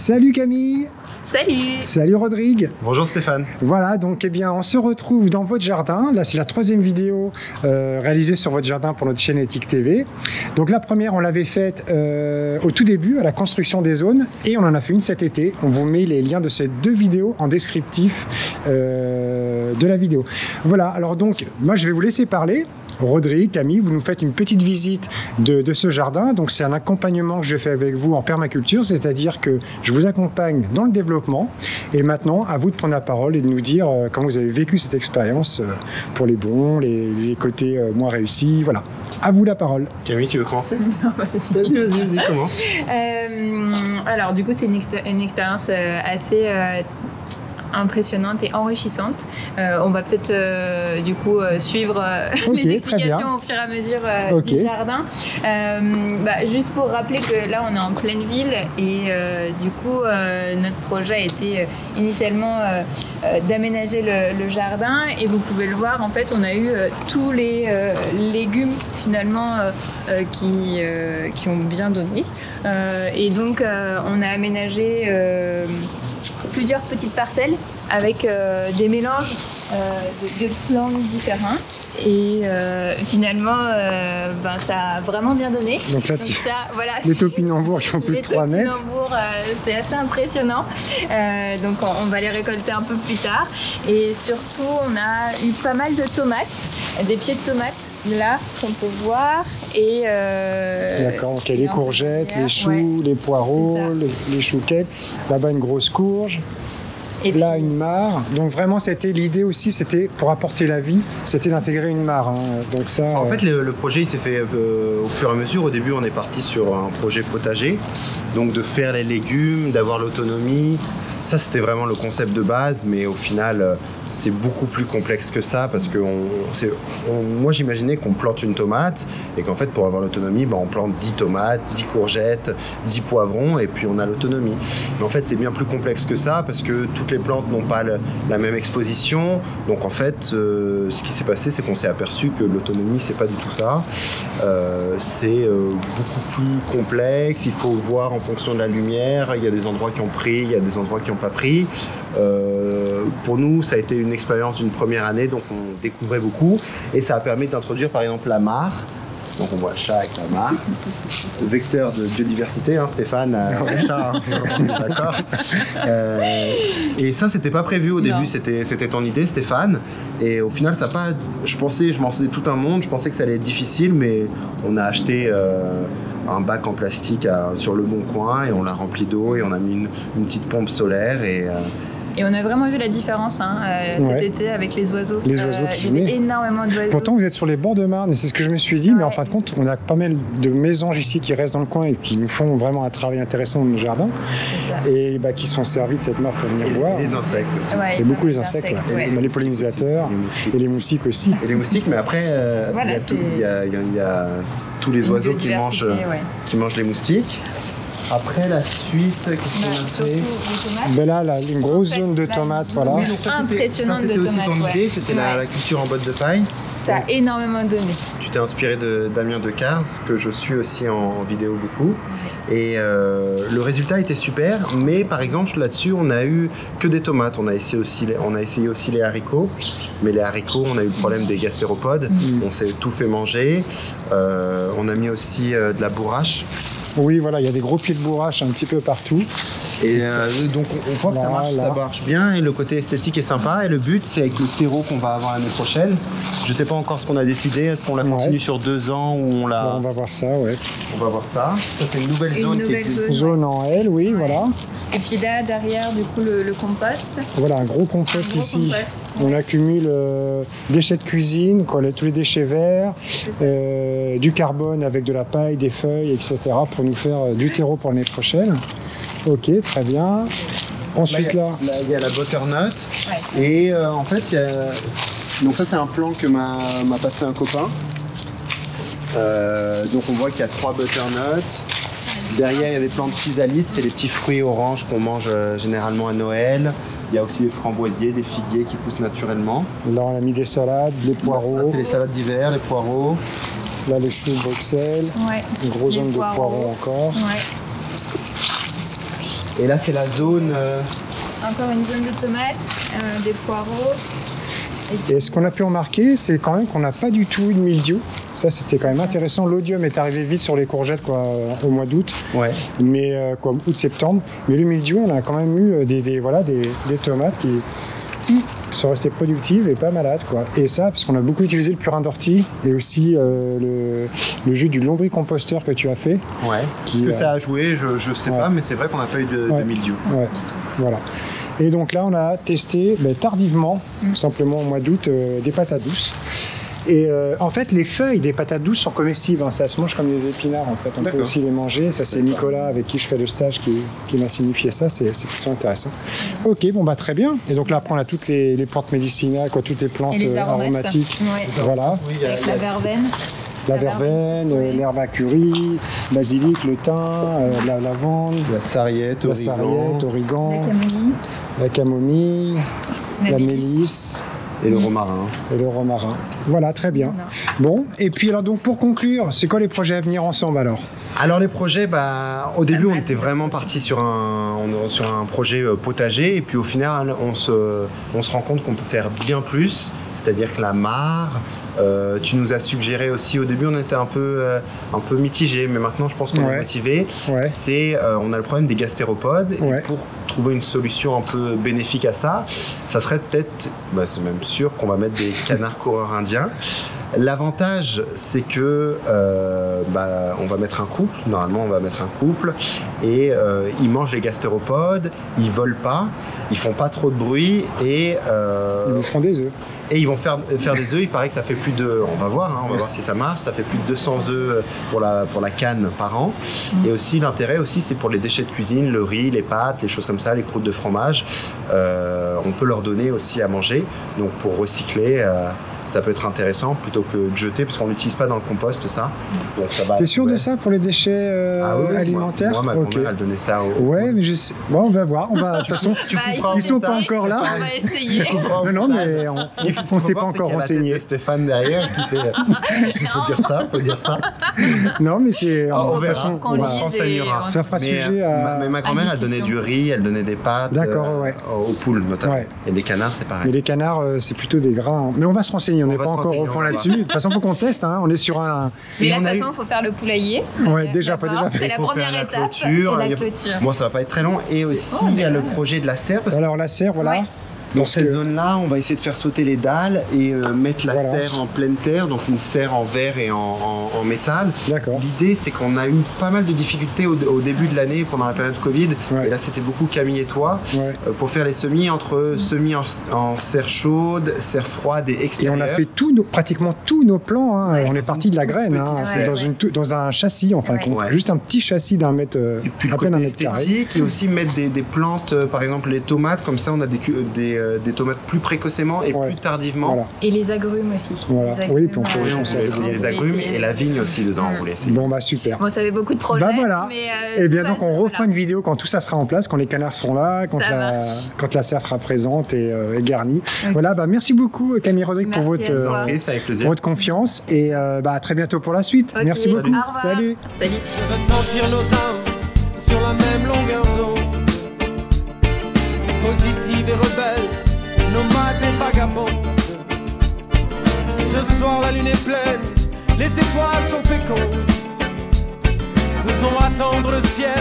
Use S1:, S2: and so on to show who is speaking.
S1: Salut Camille.
S2: Salut.
S1: Salut Rodrigue.
S3: Bonjour Stéphane.
S1: Voilà, donc eh bien, on se retrouve dans votre jardin. Là, c'est la troisième vidéo réalisée sur votre jardin pour notre chaîne Éthique TV. Donc la première, on l'avait faite au tout début, à la construction des zones, et on en a fait une cet été. On vous met les liens de ces deux vidéos en descriptif de la vidéo. Voilà, alors donc, moi je vais vous laisser parler. Rodrigue, Camille, vous nous faites une petite visite de ce jardin. Donc c'est un accompagnement que je fais avec vous en permaculture, c'est-à-dire que je vous accompagne dans le développement. Et maintenant, à vous de prendre la parole et de nous dire comment vous avez vécu cette expérience pour les bons, les côtés moins réussis. Voilà, à vous la parole.
S3: Camille, tu veux commencer?
S2: Vas-y,
S3: commence.
S2: Alors du coup, c'est une expérience assez impressionnante et enrichissante. On va peut-être du coup suivre les explications au fur et à mesure du jardin. Juste pour rappeler que là on est en pleine ville et du coup notre projet a été initialement d'aménager le jardin, et vous pouvez le voir, en fait on a eu tous les légumes finalement qui ont bien donné, et donc on a aménagé plusieurs petites parcelles avec des mélanges de plantes différentes, et finalement ça a vraiment bien donné.
S1: Donc là,
S2: voilà,
S1: les topinambours qui font plus de 3 mètres.
S2: Les topinambours, c'est assez impressionnant. Donc on va les récolter un peu plus tard, et surtout on a eu pas mal de tomates, des pieds de tomates là qu'on peut voir, et
S1: d'accord, donc il y a les courgettes, les choux, les poireaux, les chouquettes, là-bas une grosse courge. Et là, puis, une mare. Donc vraiment, c'était l'idée aussi, c'était pour apporter la vie, c'était d'intégrer une mare. Donc ça.
S3: En fait, le projet, il s'est fait au fur et à mesure. Au début, on est parti sur un projet potager, donc de faire les légumes, d'avoir l'autonomie. Ça, c'était vraiment le concept de base, mais au final, c'est beaucoup plus complexe que ça, parce que moi, j'imaginais qu'on plante une tomate et qu'en fait, pour avoir l'autonomie, on plante 10 tomates, 10 courgettes, 10 poivrons, et puis on a l'autonomie. Mais en fait, c'est bien plus complexe que ça, parce que toutes les plantes n'ont pas la même exposition. Donc en fait, ce qui s'est passé, c'est qu'on s'est aperçu que l'autonomie, c'est pas du tout ça. C'est beaucoup plus complexe. Il faut voir en fonction de la lumière. Il y a des endroits qui ont pris, il y a des endroits qui n'ont pas pris. Pour nous, ça a été une expérience d'une première année, donc on découvrait beaucoup, et ça a permis d'introduire par exemple la mare. Donc on voit le chat avec la mare, vecteur de biodiversité, Stéphane, le chat, d'accord. Et ça, c'était pas prévu au début, c'était ton idée, Stéphane. Et au final, ça a pas. Je m'en faisais tout un monde, je pensais que ça allait être difficile, mais on a acheté un bac en plastique sur le Bon Coin, et on l'a rempli d'eau, et on a mis une petite pompe solaire,
S2: et on a vraiment vu la différence cet été avec les oiseaux.
S1: Les oiseaux qui
S2: venaient. Énormément d'oiseaux.
S1: Pourtant, vous êtes sur les bords de Marne, et c'est ce que je me suis dit, mais en fin de compte, on a pas mal de mésanges ici qui restent dans le coin et qui nous font vraiment un travail intéressant dans le jardin, et qui sont servis de cette mare pour venir boire.
S3: Et les insectes aussi.
S1: Et beaucoup les insectes, les pollinisateurs, et les moustiques aussi.
S3: Et les moustiques, mais après, il y a tous les oiseaux qui mangent les moustiques. Après, la suite, qu'est-ce qu'on a fait?
S1: Là, une grosse zone de tomates, voilà.
S3: Oui, donc
S2: impressionnante de tomates.
S3: C'était aussi ton idée, c'était la culture en botte de paille.
S2: Ça a énormément donné.
S3: Tu t'es inspiré de Damien Decars, que je suis aussi en vidéo beaucoup. Et le résultat était super, mais par exemple là-dessus, on a eu que des tomates. On a essayé aussi les haricots, mais les haricots, on a eu le problème des gastéropodes. On s'est tout fait manger. On a mis aussi de la bourrache.
S1: Oui, voilà, il y a des gros pieds de bourrache un petit peu partout.
S3: Et donc on voit que ça marche bien, et le côté esthétique est sympa, et le but c'est avec le terreau qu'on va avoir l'année prochaine. Je sais pas encore ce qu'on a décidé, est-ce qu'on la continue sur 2 ans ou on la...
S1: on va voir ça, ouais.
S3: On va voir ça. Ça c'est une nouvelle zone.
S1: Zone en L, oui, voilà.
S2: Et puis là, derrière, du coup, le compost.
S1: Voilà, un gros compost ici. On accumule déchets de cuisine, tous les déchets verts, du carbone avec de la paille, des feuilles, etc. pour nous faire du terreau pour l'année prochaine. Ok, très bien. Ensuite là,
S3: il y a la butternut. Et en fait, donc ça c'est un plan que m'a passé un copain. Donc on voit qu'il y a 3 butternuts. Derrière il y a des plantes physalis, c'est les petits fruits oranges qu'on mange généralement à Noël. Il y a aussi des framboisiers, des figuiers qui poussent naturellement.
S1: Là on a mis des salades, les poireaux.
S3: Là, c'est les salades d'hiver, les poireaux.
S1: Là les choux Bruxelles. Une grosse zone de poireaux encore.
S3: Et là, c'est la zone...
S2: Encore une zone de tomates, des poireaux.
S1: Et ce qu'on a pu remarquer, c'est quand même qu'on n'a pas du tout de mildiou. Ça, c'était quand même intéressant. L'odium est arrivé vite sur les courgettes au mois d'août, mais comme août-septembre. Mais le mildiou, on a quand même eu des tomates qui sont restées productives et pas malades, quoi. Et ça, parce qu'on a beaucoup utilisé le purin d'ortie et aussi le jus du lombricomposteur que tu as fait.
S3: Ouais. Est-ce que ça a joué? Je sais pas, mais c'est vrai qu'on n'a pas eu de mildiou.
S1: Ouais, voilà. Et donc là, on a testé tardivement, simplement au mois d'août, des patates douces. Et en fait, les feuilles des patates douces sont comestibles. Hein, ça se mange comme des épinards. En fait, on peut aussi les manger. Ça, c'est Nicolas avec qui je fais le stage qui m'a signifié ça. C'est plutôt intéressant. Ok, bon très bien. Et donc là, après, on a toutes les plantes médicinales, toutes les plantes aromatiques.
S2: Voilà. Avec la verveine.
S1: La verveine, l'herbe à curry, basilic, le thym, la lavande,
S3: la sarriette,
S1: origan, la camomille, la mélisse.
S3: Et le romarin.
S1: Voilà, très bien. Bon, et puis alors donc pour conclure, c'est quoi les projets à venir ensemble alors?
S3: Alors les projets, au début on était vraiment parti sur un projet potager, et puis au final on se rend compte qu'on peut faire bien plus, c'est-à-dire que la mare, tu nous as suggéré aussi, au début on était un peu mitigé, mais maintenant je pense qu'on est motivé. On a le problème des gastéropodes, et pour trouver une solution un peu bénéfique à ça, ça serait peut-être, c'est même sûr qu'on va mettre des canards coureurs indiens. L'avantage, c'est que on va mettre un couple. Normalement, on va mettre un couple et ils mangent les gastéropodes, ils volent pas, ils font pas trop de bruit et
S1: ils vous feront des œufs.
S3: Et ils vont faire des œufs. Il paraît que ça fait plus de, on va voir si ça marche. Ça fait plus de 200 œufs pour la canne par an. Et aussi l'intérêt aussi, c'est pour les déchets de cuisine, le riz, les pâtes, les choses comme ça, les croûtes de fromage. On peut leur donner aussi à manger. Donc pour recycler. Ça peut être intéressant plutôt que de jeter, parce qu'on n'utilise pas dans le compost ça.
S1: T'es sûr de ça pour les déchets alimentaires?
S3: Moi, ma grand-mère, elle donnait ça au...
S1: Ouais, mais je sais. Bon, on va voir. De toute façon, ils sont pas encore là.
S2: On va essayer.
S1: Non, mais on s'est pas encore renseigné.
S3: Stéphane derrière qui fait... Il faut dire ça.
S1: Non, mais c'est...
S3: On verra, on se renseignera.
S1: Ça fera sujet à...
S3: Mais ma grand-mère, elle donnait du riz, elle donnait des pâtes.
S1: D'accord,
S3: aux poules notamment. Et les canards, c'est pareil.
S1: Mais les canards, c'est plutôt des grains. Mais on va se renseigner. On n'est pas encore au point là-dessus. De toute façon, il faut qu'on teste. On est sur un...
S2: Mais de toute façon, il faut faire le poulailler.
S1: Ouais, déjà.
S2: C'est la première étape. La clôture.
S3: Moi, ça va pas être très long. Et aussi, il y a le projet de la serre.
S1: Alors, la serre, voilà.
S3: Dans cette zone-là, on va essayer de faire sauter les dalles et mettre la serre en pleine terre, donc une serre en verre et en métal.
S1: D'accord.
S3: L'idée, c'est qu'on a eu pas mal de difficultés au début de l'année, pendant la période Covid. Et là, c'était beaucoup Camille et toi, pour faire les semis, entre semis en serre chaude, serre froide et extérieure.
S1: Et on a fait pratiquement tous nos plans. On est parti de la graine. C'est dans un châssis, en fin de compte. Juste un petit châssis d'un mètre,
S3: à peine un mètre carré. Et aussi mettre des plantes, par exemple les tomates, comme ça on a des tomates plus précocement et plus tardivement.
S2: Voilà. Et les agrumes aussi.
S1: Voilà.
S2: Les agrumes,
S1: oui, puis on peut
S3: essayer les agrumes et la vigne aussi dedans, on voulait essayer.
S1: Bon, super.
S2: Bon, ça avait beaucoup de projets.
S1: Voilà.
S2: Mais
S1: et bien donc on refera une vidéo quand tout ça sera en place, quand les canards seront là, quand la serre sera présente et garnie. Okay. Voilà, merci beaucoup Camille Rodrigue pour votre confiance et à très bientôt pour la suite.
S2: Okay.
S1: Merci beaucoup.
S2: Salut.
S4: Je veux sentir nos âmes sur la même longueur d'onde, positive et rebelle, nomade et vagabond. Ce soir la lune est pleine, les étoiles sont fécondes. Faisons attendre le ciel